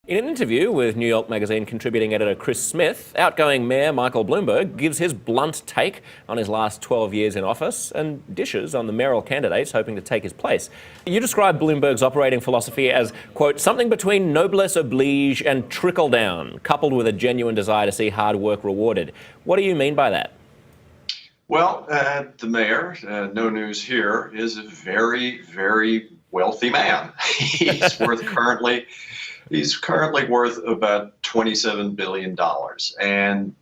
In an interview with New York Magazine contributing editor Chris Smith, outgoing Mayor Michael Bloomberg gives his blunt take on his last 12 years in office and dishes on the mayoral candidates hoping to take his place. You describe Bloomberg's operating philosophy as, quote, something between noblesse oblige and trickle down, coupled with a genuine desire to see hard work rewarded. What do you mean by that? Well, the mayor, no news here, is a very, very wealthy man. He's currently worth about $27 billion, and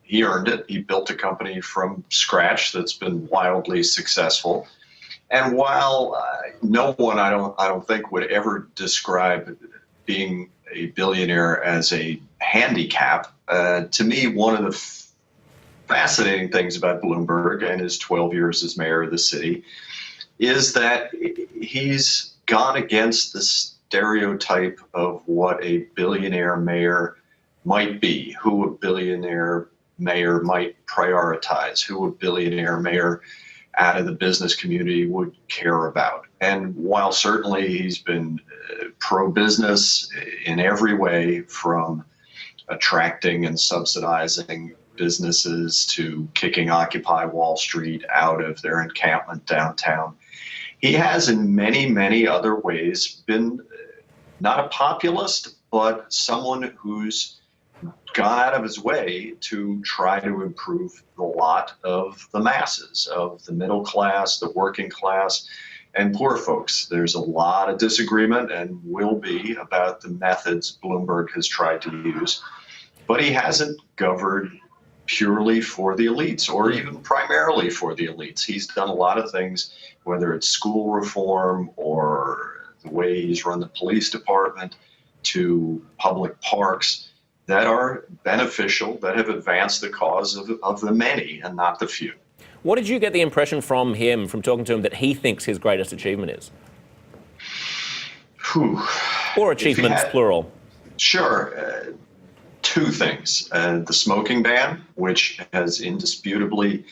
he earned it. He built a company from scratch that's been wildly successful. And while no one, I don't think, would ever describe being a billionaire as a handicap, to me, one of the fascinating things about Bloomberg and his 12 years as mayor of the city is that he's gone against the stereotype of what a billionaire mayor might be, who a billionaire mayor might prioritize, who a billionaire mayor out of the business community would care about. And while certainly he's been pro-business in every way, from attracting and subsidizing businesses to kicking Occupy Wall Street out of their encampment downtown, he has in many, many other ways been not a populist, but someone who's gone out of his way to try to improve the lot of the masses, of the middle class, the working class, and poor folks. There's a lot of disagreement and will be about the methods Bloomberg has tried to use, but he hasn't governed purely for the elites or even primarily for the elites. He's done a lot of things, whether it's school reform or the way he's run the police department, to public parks, that are beneficial, that have advanced the cause of the many and not the few. What did you get the impression from him, from talking to him, that he thinks his greatest achievement is? Or achievements, plural. Sure. Two things. The smoking ban, which has indisputably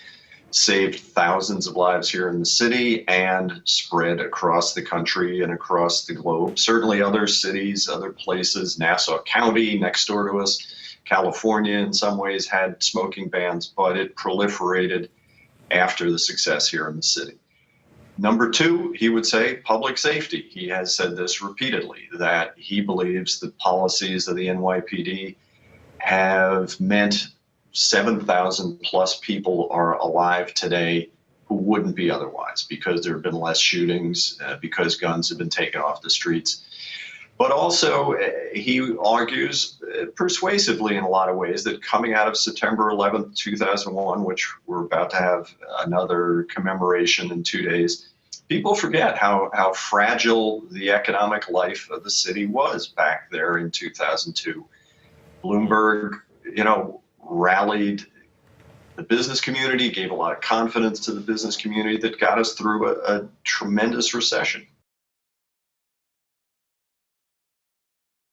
saved thousands of lives here in the city and spread across the country and across the globe. Certainly other cities, other places, Nassau County next door to us, California in some ways had smoking bans, but it proliferated after the success here in the city. Number two, he would say public safety. He has said this repeatedly, that he believes the policies of the NYPD have meant 7,000 plus people are alive today who wouldn't be otherwise, because there have been less shootings, because guns have been taken off the streets. But also, he argues persuasively in a lot of ways that coming out of September 11th, 2001, which we're about to have another commemoration in 2 days, people forget how fragile the economic life of the city was back there in 2002. Bloomberg, rallied the business community, gave a lot of confidence to the business community that got us through a tremendous recession.